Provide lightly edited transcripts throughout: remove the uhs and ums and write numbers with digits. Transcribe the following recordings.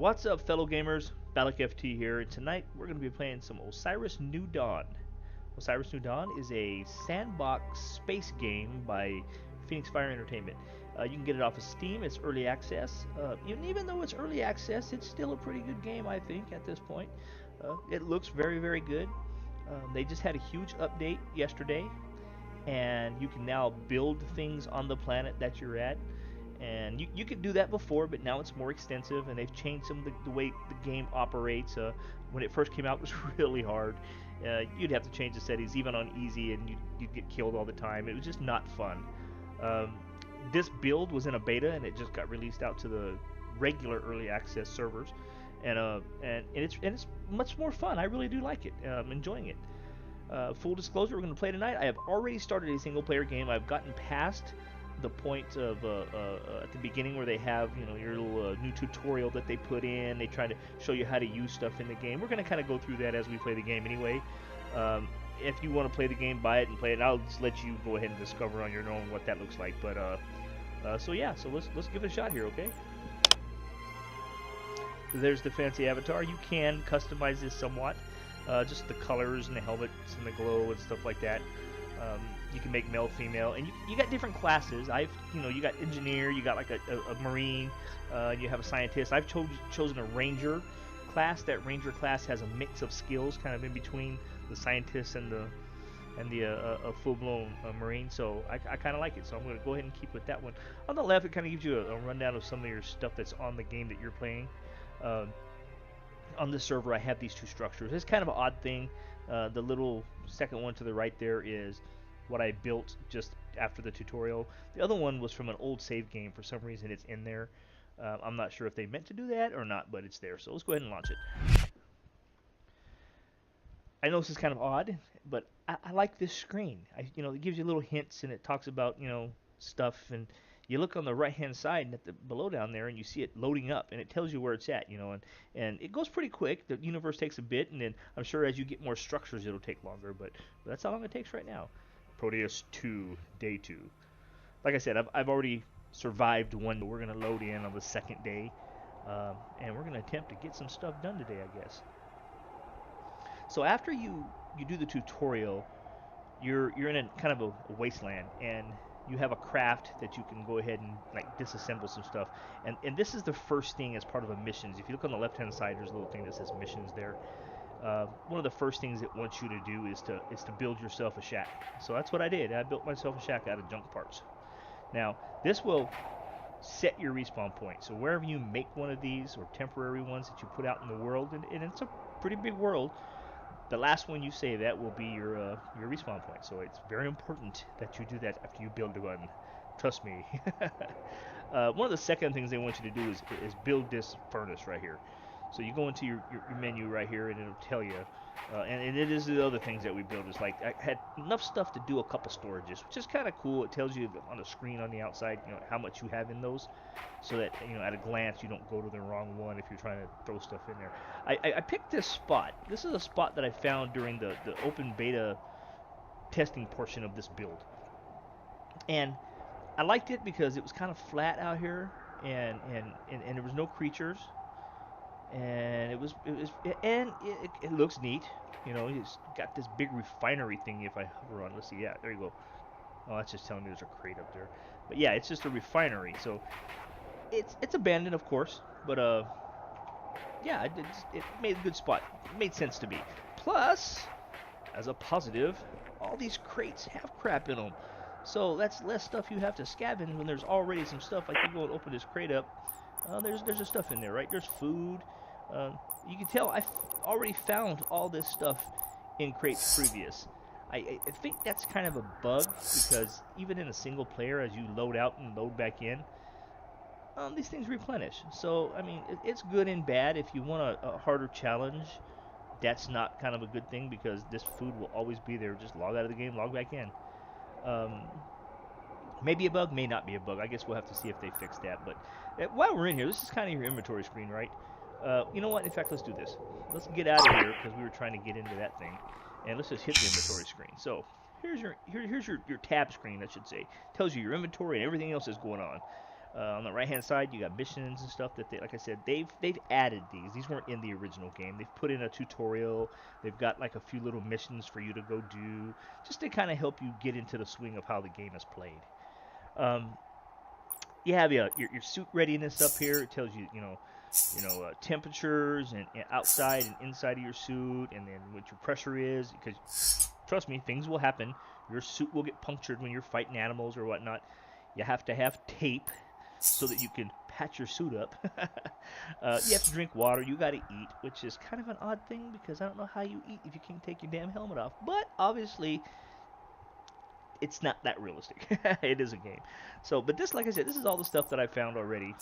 What's up, fellow gamers? Balak FT here, and tonight we're going to be playing some Osiris New Dawn. Osiris New Dawn is a sandbox space game by Phoenix Fire Entertainment. You can get it off of Steam. It's early access. Even though it's early access, it's still a pretty good game, I think, at this point. It looks very, very good. They just had a huge update yesterday, and you can now build things on the planet that you're at. And you could do that before, but now it's more extensive, and they've changed some of the way the game operates. When it first came out, it was really hard. You'd have to change the settings, even on easy, and you'd get killed all the time. It was just not fun. This build was in a beta, and it just got released out to the regular early access servers, and it's much more fun. I really do like it. I'm enjoying it. Full disclosure, we're going to play tonight. I have already started a single player game. I've gotten past the point of at the beginning where they have your little new tutorial that they put in. They try to show you how to use stuff in the game. We're going to kind of go through that as we play the game anyway. If you want to play the game, buy it and play it. I'll just let you go ahead and discover on your own what that looks like. But so let's give it a shot here, okay? There's the fancy avatar. You can customize this somewhat, just the colors and the helmets and the glow and stuff like that. You can make male, female, and you got different classes. You got engineer, you got like a marine, you have a scientist. I've chosen a ranger class. That ranger class has a mix of skills, kind of in between the scientist and the full-blown marine. So I kind of like it. So I'm going to go ahead and keep with that one. On the left, it kind of gives you a rundown of some of your stuff that's on the game that you're playing. On this server, I have these two structures. It's kind of an odd thing. The little second one to the right there is what I built just after the tutorial. The other one was from an old save game. For some reason, it's in there. I'm not sure if they meant to do that or not, but it's there. So let's go ahead and launch it. I know this is kind of odd, but I like this screen. It gives you little hints, and it talks about stuff, and you look on the right-hand side and below down there, and you see it loading up, and it tells you where it's at, and it goes pretty quick. The universe takes a bit, and then I'm sure as you get more structures, it'll take longer, but that's how long it takes right now. Proteus 2, Day 2. Like I said, I've already survived one. We're going to load in on the second day, and we're going to attempt to get some stuff done today, I guess. So after you do the tutorial, you're in a kind of a wasteland, and you have a craft that you can go ahead and disassemble some stuff, and this is the first thing as part of the missions. If you look on the left hand side, there's a little thing that says missions there. One of the first things it wants you to do is to build yourself a shack. So that's what I did. I built myself a shack out of junk parts. Now this will set your respawn point. So wherever you make one of these, or temporary ones that you put out in the world, and it's a pretty big world, the last one you save at will be your respawn point. So it's very important that you do that after you build one. Trust me. One of the second things they want you to do is build this furnace right here. So you go into your menu right here, and it'll tell you. And it is the other things that we build. It's like I had enough stuff to do a couple storages, which is kind of cool. It tells you on the screen on the outside, how much you have in those, so that at a glance you don't go to the wrong one if you're trying to throw stuff in there. I picked this spot. This is a spot that I found during the open beta testing portion of this build, and I liked it because it was kind of flat out here, and there was no creatures. And it looks neat. It's got this big refinery thing. If I hover on, let's see, yeah, there you go. Oh, that's just telling me there's a crate up there. But yeah, it's just a refinery. So it's abandoned, of course. But yeah, it made a good spot. It made sense to me. Plus, as a positive, all these crates have crap in them. So that's less stuff you have to scavenge when there's already some stuff. Like you go and open this crate up. There's stuff in there, right? There's food. You can tell I've already found all this stuff in crates previous. I think that's kind of a bug, because even in a single player, as you load out and load back in, these things replenish. So, I mean, it's good and bad. If you want a harder challenge, that's not kind of a good thing, because this food will always be there. Just log out of the game, log back in. Maybe a bug, may not be a bug. I guess we'll have to see if they fix that. But while we're in here, this is kind of your inventory screen, right? You know what? In fact, let's do this. Let's get out of here, because we were trying to get into that thing, and let's just hit the inventory screen. So here's your tab screen, I should say. Tells you your inventory and everything else that's going on. On the right hand side, you got missions and stuff that they, like I said, they've added these. These weren't in the original game. They've put in a tutorial. They've got like a few little missions for you to go do, just to kind of help you get into the swing of how the game is played. You have your suit readiness up here. It tells you, temperatures and outside and inside of your suit, and then what your pressure is. Because trust me, things will happen. Your suit will get punctured when you're fighting animals or whatnot. You have to have tape so that you can patch your suit up. You have to drink water. You got to eat, which is kind of an odd thing because I don't know how you eat if you can't take your damn helmet off. But obviously, it's not that realistic. It is a game. So, but this, like I said, this is all the stuff that I found already.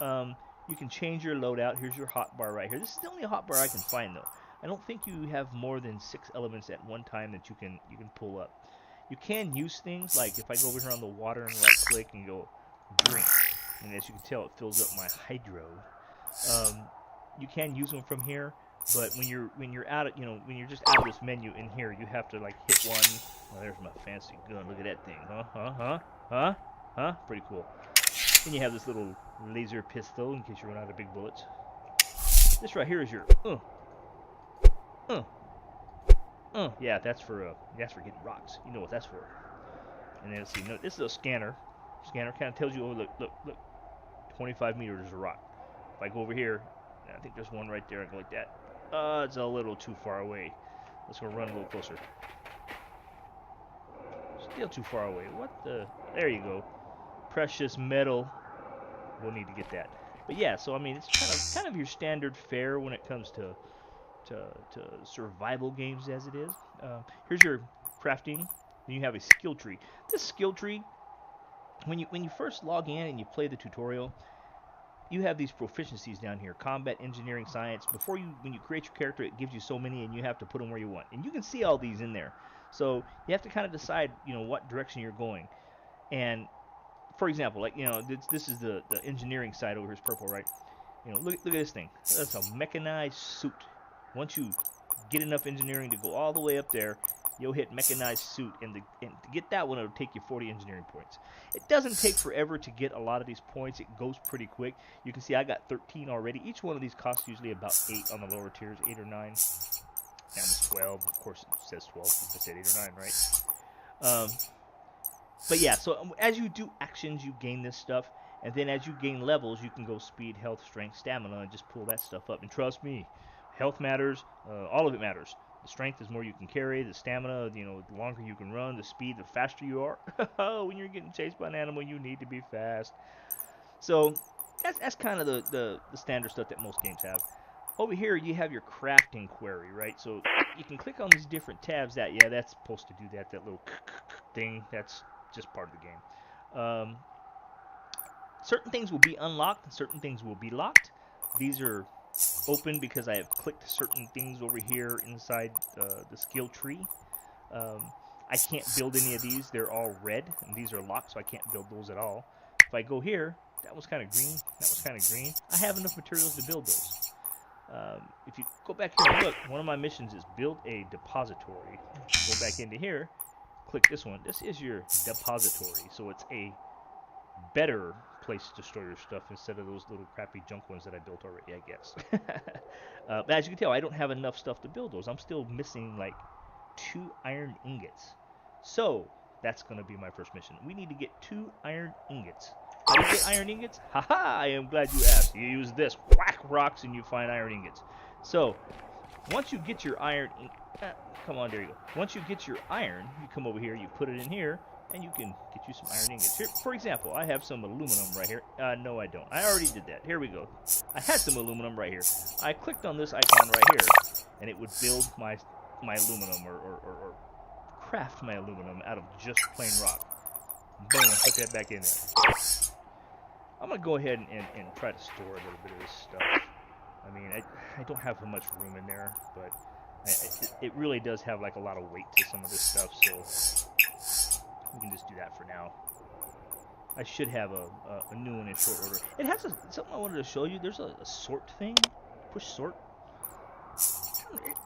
You can change your loadout. Here's your hotbar right here. This is the only hotbar I can find, though. I don't think you have more than 6 elements at one time that you can pull up. You can use things like if I go over here on the water and right click and go drink, and as you can tell, it fills up my hydro. You can use them from here, but when you're out of, when you're just out of this menu in here, you have to like hit one. Oh, there's my fancy gun. Look at that thing. Huh? Pretty cool. Then you have this little laser pistol in case you run out of big bullets. This right here is your yeah, that's for getting rocks. You know what that's for. And then let's see, no, this is a scanner. Scanner kind of tells you, oh look, 25 meters is a rock. If I go over here, I think there's one right there. I go like that. It's a little too far away. Let's go run a little closer. Still too far away. What the? There you go. Precious metal. We'll need to get that. But yeah, so I mean, it's kind of your standard fare when it comes to survival games as it is. Here's your crafting. Then you have a skill tree. This skill tree, when you first log in and you play the tutorial, you have these proficiencies down here: combat, engineering, science. When you create your character, it gives you so many, and you have to put them where you want. And you can see all these in there. So you have to kind of decide, what direction you're going. And for example, like this is the engineering side over here is purple, right? Look at this thing. That's a mechanized suit. Once you get enough engineering to go all the way up there, you'll hit mechanized suit, and to get that one, it'll take you 40 engineering points. It doesn't take forever to get a lot of these points. It goes pretty quick. You can see I got 13 already. Each one of these costs usually about 8 on the lower tiers, 8 or 9. Now it's 12. Of course, it says 12. I said 8 or 9, right? But yeah, so as you do actions, you gain this stuff. And then as you gain levels, you can go speed, health, strength, stamina, and just pull that stuff up. And trust me, health matters. All of it matters. The strength is more you can carry. The stamina, the longer you can run. The speed, the faster you are. When you're getting chased by an animal, you need to be fast. So that's kind of the standard stuff that most games have. Over here, you have your crafting query, right? So you can click on these different tabs. That's supposed to do that little thing. That's just part of the game. Certain things will be unlocked. Certain things will be locked. These are open because I have clicked certain things over here inside the skill tree. I can't build any of these. They're all red, and these are locked, so I can't build those at all. If I go here, that was kind of green. That was kind of green. I have enough materials to build those. If you go back here and look, one of my missions is build a depository. Go back into here, click this one. This is your depository, so it's a better place to store your stuff instead of those little crappy junk ones that I built already, I guess. But as you can tell, I don't have enough stuff to build those. I'm still missing like 2 iron ingots. So that's going to be my first mission. We need to get 2 iron ingots. How do you get iron ingots? Haha, I am glad you asked. You use this, whack rocks, and you find iron ingots. So once you get your iron, come on, there you go. Once you get your iron, you come over here, you put it in here, and you can get you some iron ingots. Here, for example, I have some aluminum right here. No, I don't. I already did that. Here we go. I had some aluminum right here. I clicked on this icon right here, and it would build my aluminum or craft my aluminum out of just plain rock. Boom, put that back in there. I'm going to go ahead and try to store a little bit of this stuff. I mean, I don't have much room in there, but it really does have like a lot of weight to some of this stuff, so we can just do that for now. I should have a new one in short order. It has something I wanted to show you. There's a sort thing. Push sort.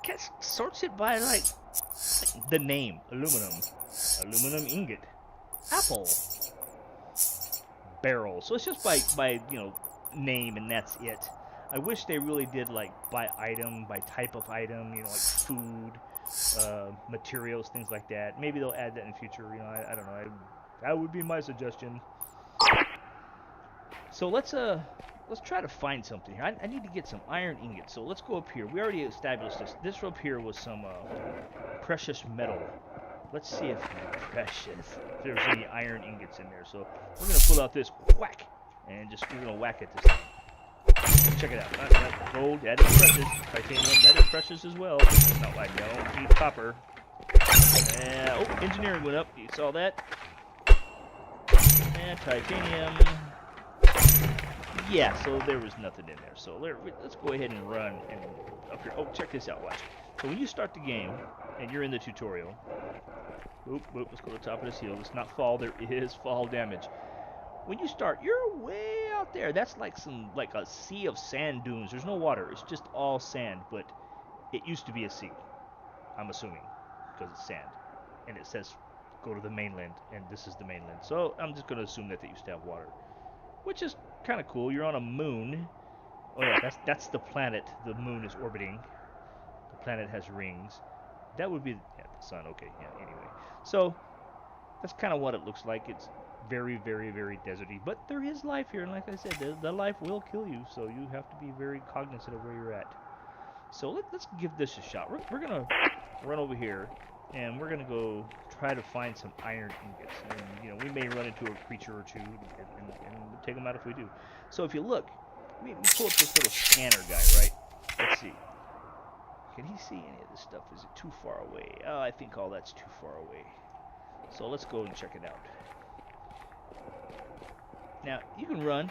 It sorts it by like the name. Aluminum ingot. Apple. barrel. So it's just by you know, name, and that's it. I wish they really did like by item, by type of item, you know, like food, materials, things like that. Maybe they'll add that in the future. You know, I don't know. That would be my suggestion. So let's try to find something here. I need to get some iron ingots. So let's go up here. We already established this. This up here was some precious metal. Let's see if there's any iron ingots in there. So we're gonna pull out this whack and we're gonna whack at this thing. Check it out. Gold, that is precious. Titanium, that is precious as well. No, I don't need copper. Oh, engineering went up. You saw that? And titanium. Yeah, so there was nothing in there. So let's go ahead and run and up here. Oh, check this out. Watch. So when you start the game and you're in the tutorial, let's go to the top of this hill. Let's not fall. There is fall damage. When you start, you're way out there. That's like a sea of sand dunes. There's no water. It's just all sand. But it used to be a sea. I'm assuming because it's sand, and it says go to the mainland, and this is the mainland. So I'm just gonna assume that they used to have water, which is kind of cool. You're on a moon. Oh yeah, that's the planet. The moon is orbiting. The planet has rings. That would be the sun. Okay, yeah. Anyway, so that's kind of what it looks like. It's very, very, very deserty, but there is life here, and like I said, the life will kill you, so you have to be very cognizant of where you're at. So let's give this a shot. We're gonna run over here, and we're gonna go try to find some iron ingots. And you know, we may run into a creature or two, and we'll take them out if we do. So if you look, we pull up this little scanner guy, right? Let's see. Can he see any of this stuff? Is it too far away? Oh, I think all that's too far away. So let's go and check it out. Now, you can run.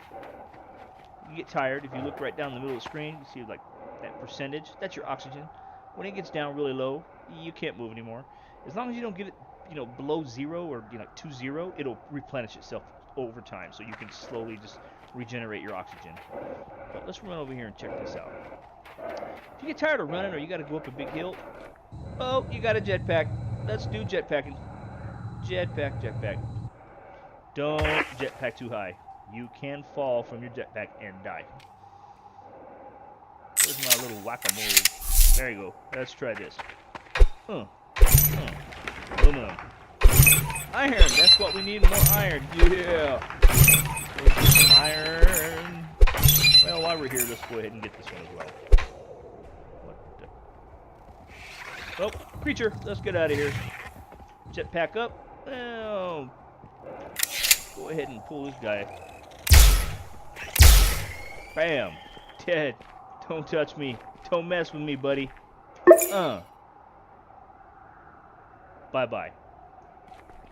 You get tired. If you look right down the middle of the screen, you see like that percentage. That's your oxygen. When it gets down really low, you can't move anymore. As long as you don't get it, you know, below 0 or like 2-0, it'll replenish itself over time. So you can slowly just regenerate your oxygen. But let's run over here and check this out. If you get tired of running or you got to go up a big hill, oh, you got a jetpack. Let's do jetpacking. Jetpack. Don't jetpack too high. You can fall from your jetpack and die. Where's my little whack-a-mole? There you go. Let's try this. Aluminum. Iron. That's what we need. More iron. Yeah. Some iron. Well, while we're here, let's go ahead and get this one as well. Oh, creature. Let's get out of here. Jetpack up. Oh. Go ahead and pull this guy. Bam. Dead. Don't touch me. Don't mess with me, buddy. Bye-bye.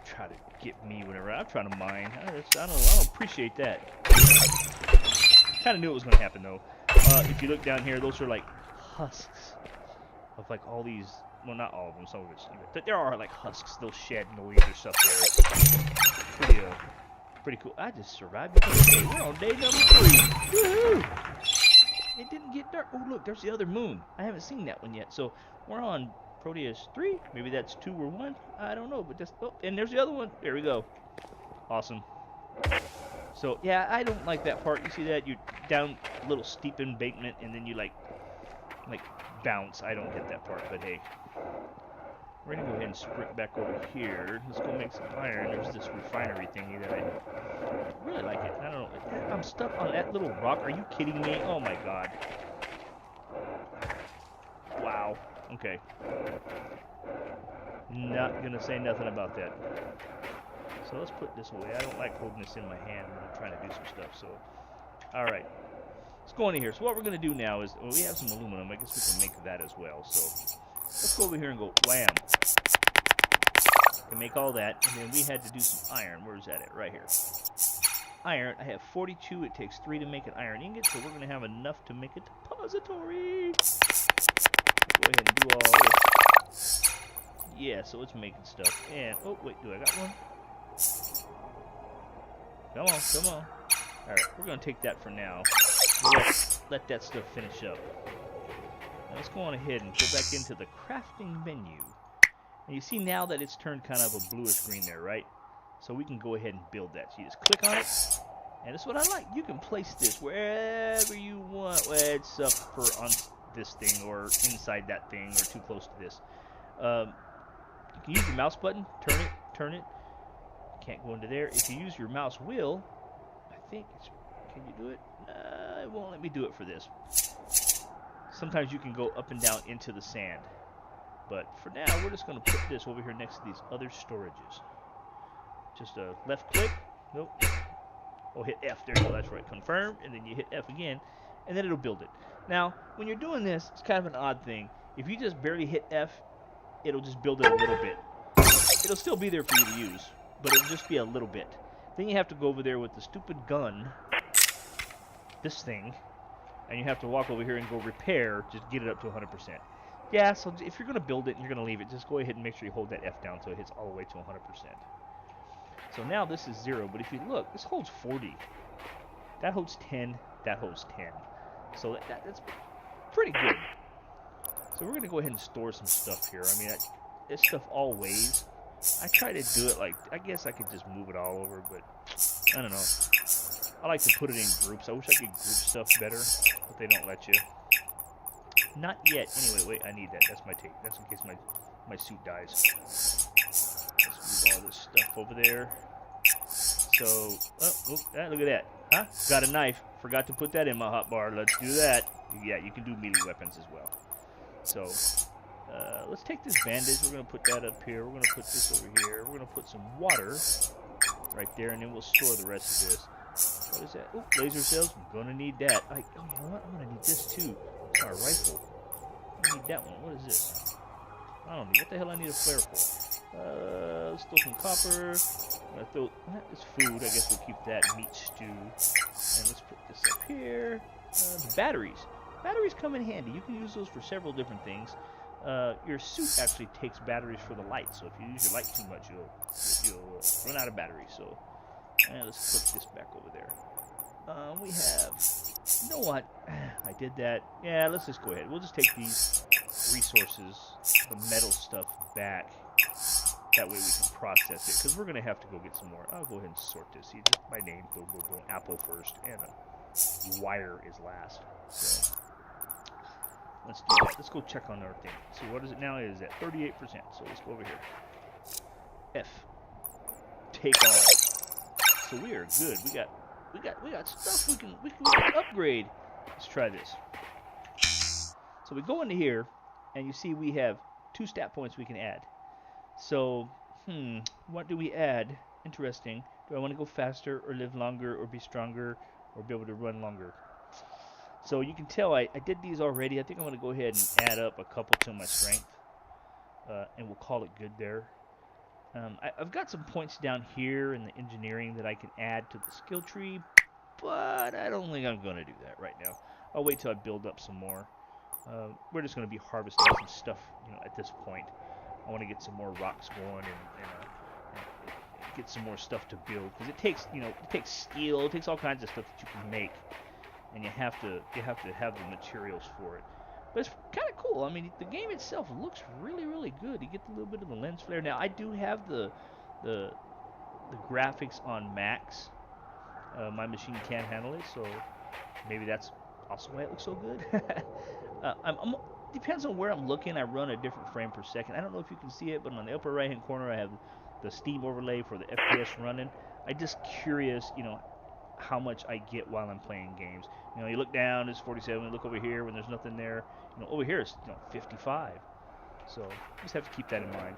Try to get me whenever I'm trying to mine. I don't appreciate that. Kind of knew it was going to happen, though. If you look down here, those are like husks of like all these. Well, not all of them. Some of it's. There are like husks. They'll shed and they'll leave their stuff there. Pretty cool. I just survived another day. We're on day number 3. Woohoo! It didn't get dark. Oh, look, there's the other moon. I haven't seen that one yet. So we're on Proteus 3. Maybe that's 2 or 1. I don't know. But just and there's the other one. There we go. Awesome. So yeah, I don't like that part. You see that? You're down a little steep embankment, and then you like bounce. I don't get that part. But hey. We're going to go ahead and sprint back over here. Let's go make some iron. There's this refinery thingy that I really like it. I don't know. I'm stuck on that little rock. Are you kidding me? Oh my god. Wow. Okay. Not going to say nothing about that. So let's put this away. I don't like holding this in my hand when I'm trying to do some stuff. So, alright. Let's go in here. So what we're going to do now is, well, we have some aluminum. I guess we can make that as well. So let's go over here and go wham. Can make all that, and then we had to do some iron. Where's that at? Right here. Iron. I have 42. It takes 3 to make an iron ingot, so we're going to have enough to make a depository. Go ahead and do all this. Yeah, so it's making stuff. And oh wait, do I got one? Come on. All right, we're going to take that for now. Let that stuff finish up. Now let's go on ahead and go back into the crafting menu. And you see now that it's turned kind of a bluish green there, right? So we can go ahead and build that. So you just click on it, And that's what I like. You can place this wherever you want. Well, it's up for on this thing or inside that thing or too close to this. You can use your mouse button. Turn it. Can't go into there. If you use your mouse wheel, I think it's... Can you do it? It won't let me do it for this. Sometimes you can go up and down into the sand. But for now, we're just going to put this over here next to these other storages. Just a left click. Nope. Oh, hit F. There you go. That's right. Confirm. And then you hit F again. And then it'll build it. Now, when you're doing this, it's kind of an odd thing. If you just barely hit F, it'll just build it a little bit. It'll still be there for you to use, but it'll just be a little bit. Then you have to go over there with the stupid gun, this thing, and you have to walk over here and go repair, just get it up to 100%. Yeah, so if you're going to build it and you're going to leave it, just go ahead and make sure you hold that F down so it hits all the way to 100%. So now this is 0, but if you look, this holds 40. That holds 10, that holds 10. So that's pretty good. So we're going to go ahead and store some stuff here. I mean, this stuff all weighs. I try to do it like, I guess I could just move it all over, but I don't know. I like to put it in groups. I wish I could group stuff better, but they don't let you. Not yet. Anyway, wait, I need that. That's my tape. That's in case my suit dies. Let's move all this stuff over there. So, look at that. Huh? Got a knife. Forgot to put that in my hotbar. Let's do that. Yeah, you can do melee weapons as well. So, let's take this bandage. We're going to put that up here. We're going to put this over here. We're going to put some water right there, and then we'll store the rest of this. What is that? Oh, laser cells. I'm going to need that. Oh, you know what? I'm going to need this too. Our rifle. I need that one. What is this? I don't know. What the hell I need a flare for? Let's throw some copper. This food. I guess we'll keep that. Meat stew. And let's put this up here. The batteries. Batteries come in handy. You can use those for several different things. Your suit actually takes batteries for the light. So if you use your light too much, you'll run out of batteries. So let's put this back over there. We have, you know what, I did that. Yeah, let's just go ahead. We'll just take these resources, the metal stuff, back. That way we can process it, because we're going to have to go get some more. I'll go ahead and sort this. See, just by name, boom, boom, boom. Apple first, and wire is last. So let's do that. Let's go check on our thing. So what is it now? It is at 38%. So let's go over here. F. Take on. So we are good. We got stuff we can upgrade. Let's try this. So we go into here, and you see we have 2 stat points we can add. So, what do we add? Interesting. Do I want to go faster, or live longer, or be stronger, or be able to run longer? So you can tell I did these already. I think I'm going to go ahead and add up a couple to my strength, and we'll call it good there. I've got some points down here in the engineering that I can add to the skill tree, but I don't think I'm going to do that right now. I'll wait till I build up some more. We're just going to be harvesting some stuff, at this point. I want to get some more rocks going and get some more stuff to build, because it takes, it takes steel, it takes all kinds of stuff that you can make, and you have to have the materials for it. But it's kind of cool. I mean, the game itself looks really, really good. You get a little bit of the lens flare. Now, I do have the graphics on max. My machine can't handle it, so maybe that's also why it looks so good. Depends on where I'm looking. I run a different frame per second. I don't know if you can see it, but on the upper right-hand corner, I have the Steam overlay for the FPS running. I'm just curious, how much I get while I'm playing games. You look down, it's 47. You look over here when there's nothing there. Over here it's 55. So just have to keep that in mind.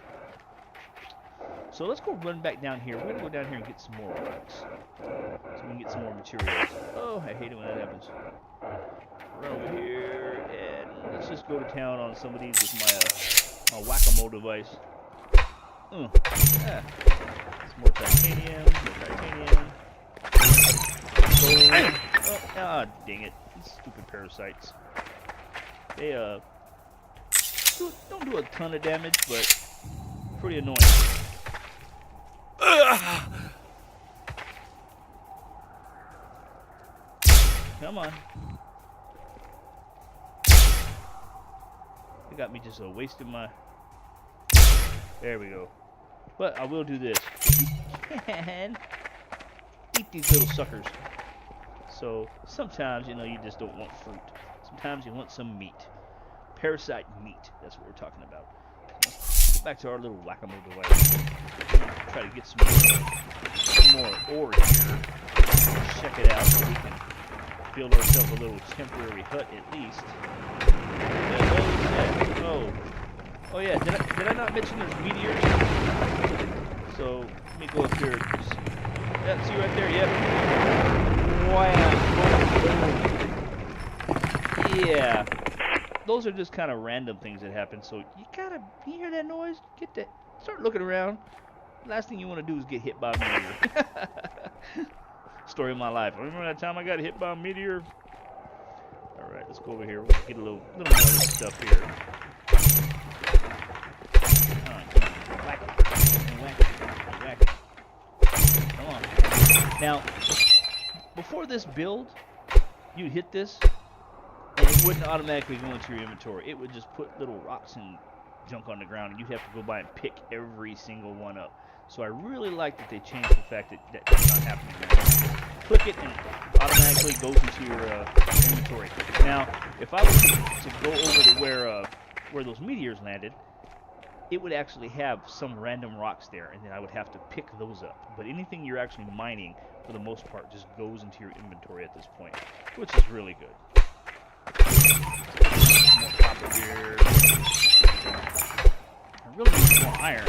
So let's go run back down here. We're gonna go down here and get some more rocks, so we can get some more materials. Oh, I hate it when that happens. Run over here and let's just go to town on some of these with my whack-a-mole device. Yeah. Some more titanium. Gold. Dang it. These stupid parasites. They don't do a ton of damage, but pretty annoying. Come on. They got me just wasting my... There we go. But I will do this. You can eat these little suckers. So sometimes, you know, you just don't want fruit. Sometimes you want some meat. Parasite meat. That's what we're talking about. Let's go back to our little whack-a-mole device. Try to get some more ore here. Check it out so we can build ourselves a little temporary hut at least. Oh yeah. Did I not mention there's meteors? So let me go up here. Yeah, see right there. Yep. Wow. Yeah. Those are just kind of random things that happen. So you hear that noise? Start looking around. Last thing you want to do is get hit by a meteor. Story of my life. Remember that time I got hit by a meteor? All right, let's go over here. We'll get a little more of this stuff here. Whack it. Come on. Now, before this build, you'd hit this, and it wouldn't automatically go into your inventory. It would just put little rocks and junk on the ground, and you'd have to go by and pick every single one up. So I really like that they changed the fact that that's not happening anymore. Click it and it automatically goes into your inventory. Now, if I was to go over to where those meteors landed, it would actually have some random rocks there, and then I would have to pick those up. But anything you're actually mining, for the most part, just goes into your inventory at this point, which is really good. Some more copper here. I really need some more iron.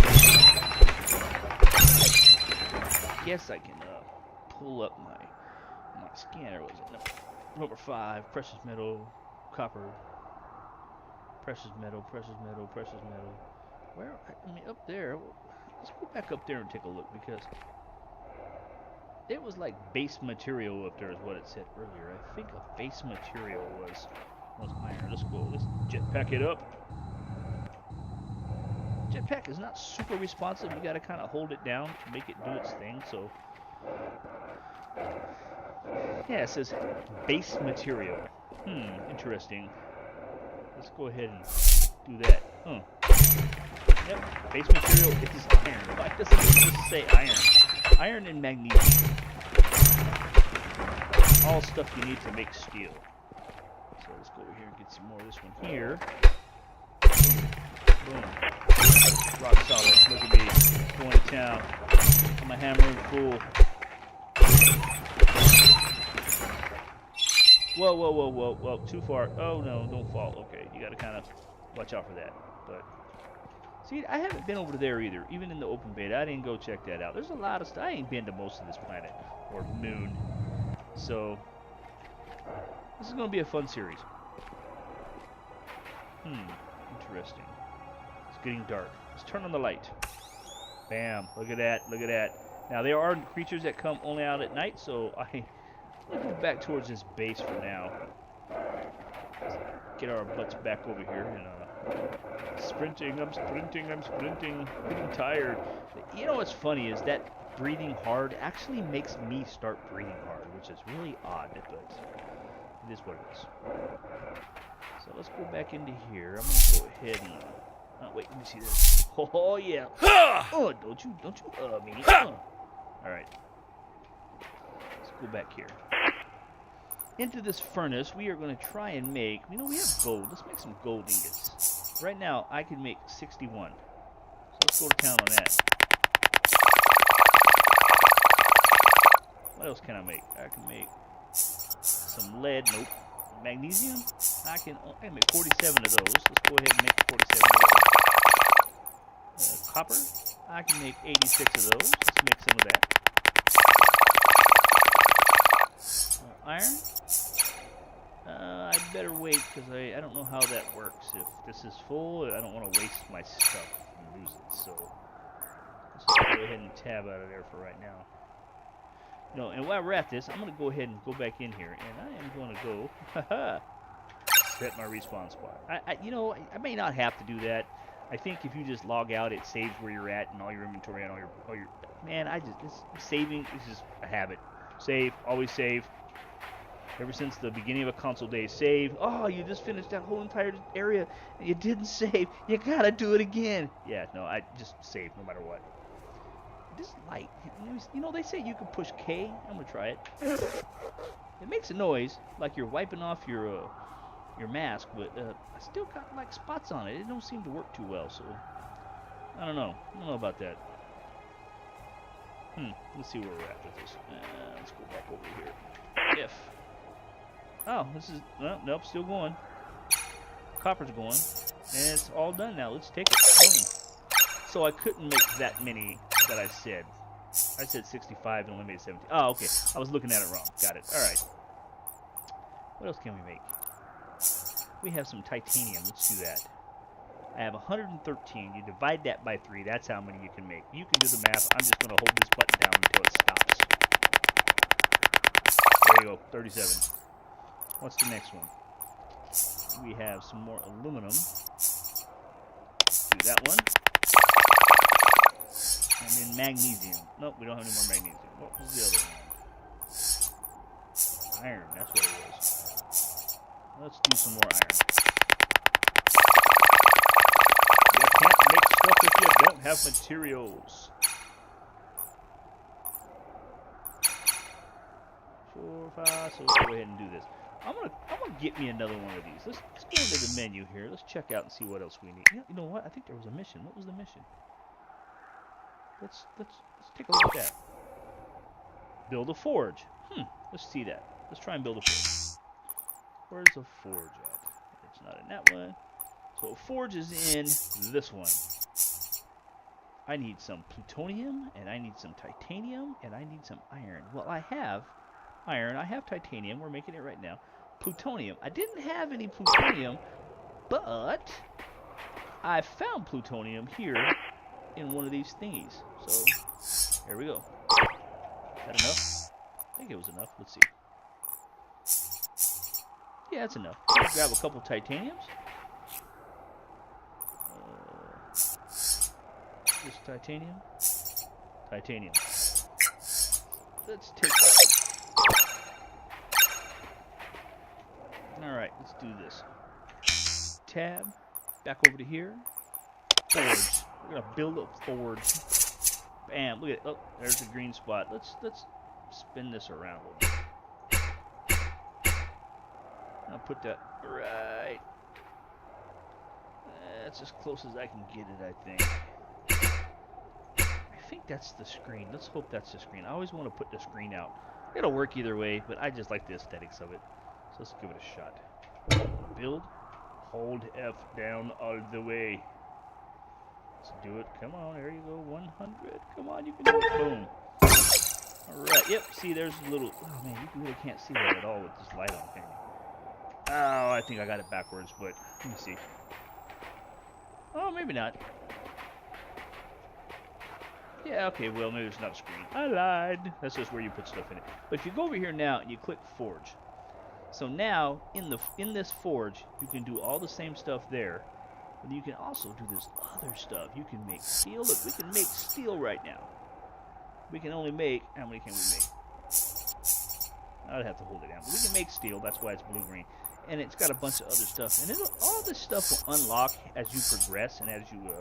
I guess I can pull up my scanner. Was it number 5? Precious metal, copper, precious metal. Where? I mean, up there. Let's go back up there and take a look, because it was like base material up there is what it said earlier. I think a base material was iron. Let's jetpack it up. Jetpack is not super responsive. You gotta kind of hold it down to make it do its thing. So yeah, it says base material. Interesting. Let's go ahead and do that. Yep, base material is iron. Why doesn't it just say iron? Iron and magnesium. All stuff you need to make steel. So let's go over here and get some more of this one here. Boom. Rock solid. Look at me. Going to town. I'm a hammering fool. Whoa. Too far. Oh, no. Don't fall. Okay. You got to kind of watch out for that. But see, I haven't been over there either. Even in the open beta, I didn't go check that out. There's a lot of stuff. I ain't been to most of this planet. Or moon. So this is going to be a fun series. Interesting. It's getting dark. Let's turn on the light. Bam. Look at that. Now, there are creatures that come only out at night, so I'm going to go back towards this base for now. Get our butts back over here. And sprinting. I'm getting tired. You know what's funny is that breathing hard actually makes me start breathing hard, which is really odd, but it is what it is. So let's go back into here. I'm going to go ahead and... wait, let me see this. Oh, yeah. Oh, don't you me. Alright. Let's go back here. Into this furnace, we are going to try and make... we have gold. Let's make some gold ingots. Right now, I can make 61. So let's go to town on that. What else can I make? I can make some lead. Nope. Magnesium? I can make 47 of those. Let's go ahead and make 47 of those. Copper? I can make 86 of those. Let's make some of that. Iron? I'd better wait, because I don't know how that works. If this is full, I don't want to waste my stuff and lose it. So let's just go ahead and tab out of there for right now. And while we're at this, I'm going to go ahead and go back in here, and I am going to go, set my respawn spot. I may not have to do that. I think if you just log out, it saves where you're at and all your inventory and all your man, saving is just a habit. Save, always save. Ever since the beginning of a console day, save. Oh, you just finished that whole entire area and you didn't save. You gotta do it again. Yeah, no, I just save no matter what. This light, they say you can push K. I'm gonna try it. It makes a noise like you're wiping off your mask, but I still got like spots on it. It don't seem to work too well, so I don't know. I don't know about that. Let's see where we're at with this. Let's go back over here. If. Oh, this is, well, nope, still going. Copper's going. And it's all done now. Let's take it. Boom. So I couldn't make that many that I said. I said 65 and only made 17. Oh, okay. I was looking at it wrong. Got it. All right. What else can we make? We have some titanium. Let's do that. I have 113. You divide that by 3. That's how many you can make. You can do the math. I'm just going to hold this button down until it stops. There you go. 37. What's the next one? We have some more aluminum. Do that one. And then magnesium. Nope, we don't have any more magnesium. What was the other one? Iron. That's what it was. Let's do some more iron. You can't make stuff if you don't have materials. 4, 5. So let's go ahead and do this. I'm gonna get me another one of these. Let's go into the menu here. Let's check out and see what else we need. Yeah, you know what? I think there was a mission. What was the mission? Let's take a look at that. Build a forge. Let's see that. Let's try and build a forge. Where's a forge at? It's not in that one. So a forge is in this one. I need some plutonium, and I need some titanium, and I need some iron. Well, I have iron. I have titanium. We're making it right now. Plutonium. I didn't have any plutonium, but I found plutonium here in one of these thingies. So, here we go. Is that enough? I think it was enough. Let's see. Yeah, that's enough. Let's grab a couple titaniums. This titanium. Titanium. Let's take that. Alright, let's do this. Tab. Back over to here. Forge. We're going to build a forge. Bam. Look at it. Oh, there's the green spot. Let's spin this around a little bit. I'll put that right. That's as close as I can get it, I think. I think that's the screen. Let's hope that's the screen. I always want to put the screen out. It'll work either way, but I just like the aesthetics of it. So let's give it a shot. Build. Hold F down all the way. Let's do it. Come on, there you go. 100. Come on, you can do it. Boom. Alright, yep. See, there's a little... Oh, man, you really can't see that at all with this light on, can you? Oh, I think I got it backwards, but let me see. Oh, maybe not. Yeah, okay, well, maybe it's not a screen. I lied. That's just where you put stuff in it. But if you go over here now and you click Forge. So now, in this Forge, you can do all the same stuff there. But you can also do this other stuff. You can make steel. Look, we can make steel right now. We can only make... How many can we make? I'd have to hold it down. But we can make steel. That's why it's blue-green. And it's got a bunch of other stuff. And all this stuff will unlock as you progress and as you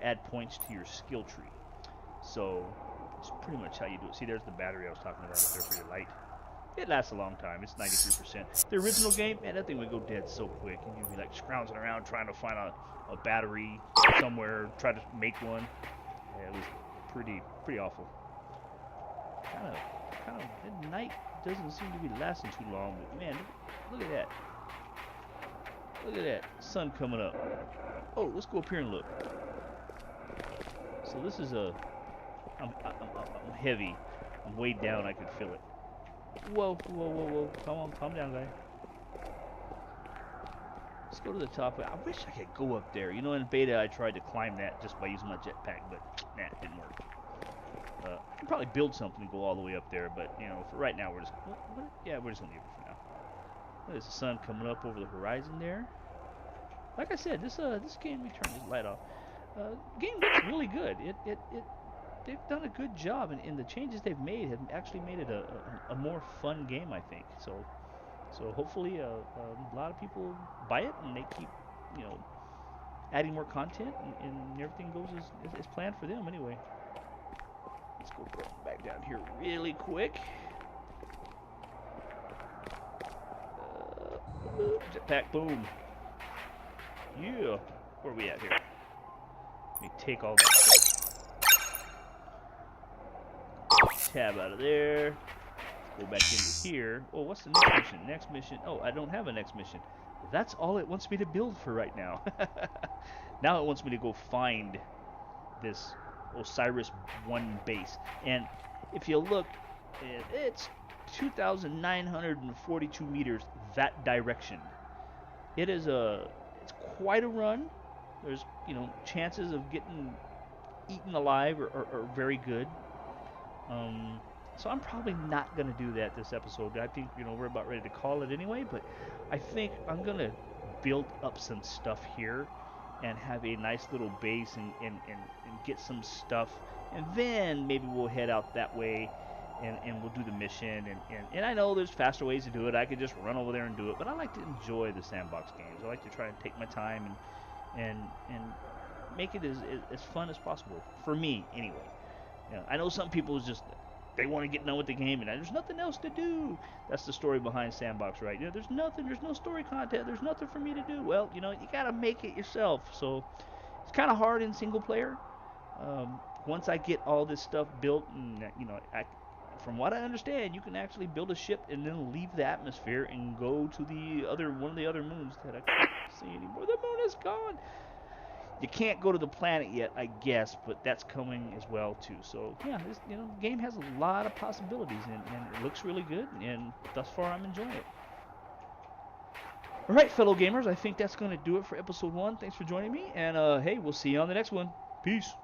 add points to your skill tree. So, it's pretty much how you do it. See, there's the battery I was talking about up there for your light. It lasts a long time. It's 93%. The original game, man, that thing would go dead so quick. And you'd be like scrounging around trying to find a battery somewhere, try to make one. Yeah, it was pretty awful. Kind of, at night doesn't seem to be lasting too long. But man, look at that. Look at that. Sun coming up. Oh, let's go up here and look. So this is I'm heavy. I'm weighed down. I can feel it. Whoa, whoa, whoa, whoa. Come on, calm down, guy. Let's go to the top. I wish I could go up there. You know, in beta, I tried to climb that just by using my jetpack, but nah, it didn't work. I can probably build something and go all the way up there, but, you know, for right now, we're just... What? Yeah, we're just going to leave it for now. There's the sun coming up over the horizon there. Like I said, this game, let me turn this light off. Game looks really good. They've done a good job, and the changes they've made have actually made it a more fun game, I think. So hopefully a lot of people buy it, and they keep, you know, adding more content, and everything goes as planned for them anyway. Let's go back down here really quick. Jetpack, boom. Yeah. Where are we at here? Let me take all that stuff. Tab out of there. Go back into here. Oh, what's the next mission? Next mission. Oh, I don't have a next mission. That's all it wants me to build for right now. Now it wants me to go find this Osiris 1 base. And if you look, it's 2,942 meters that direction. It's quite a run. There's, chances of getting eaten alive are very good. So I'm probably not going to do that this episode. I think, we're about ready to call it anyway, but I think I'm going to build up some stuff here and have a nice little base and get some stuff. And then maybe we'll head out that way and we'll do the mission. And I know there's faster ways to do it. I could just run over there and do it, but I like to enjoy the sandbox games. I like to try and take my time and make it as fun as possible. For me, anyway. I know some people they want to get done with the game and there's nothing else to do. That's the story behind Sandbox, right? There's no story content, there's nothing for me to do. Well, you gotta make it yourself. So it's kind of hard in single player. Once I get all this stuff built, and from what I understand, you can actually build a ship and then leave the atmosphere and go to one of the other moons that I can't see anymore. The moon is gone. You can't go to the planet yet, I guess, but that's coming as well too. So yeah, this the game has a lot of possibilities, and it looks really good. And thus far, I'm enjoying it. All right, fellow gamers, I think that's going to do it for episode 1. Thanks for joining me, and hey, we'll see you on the next one. Peace.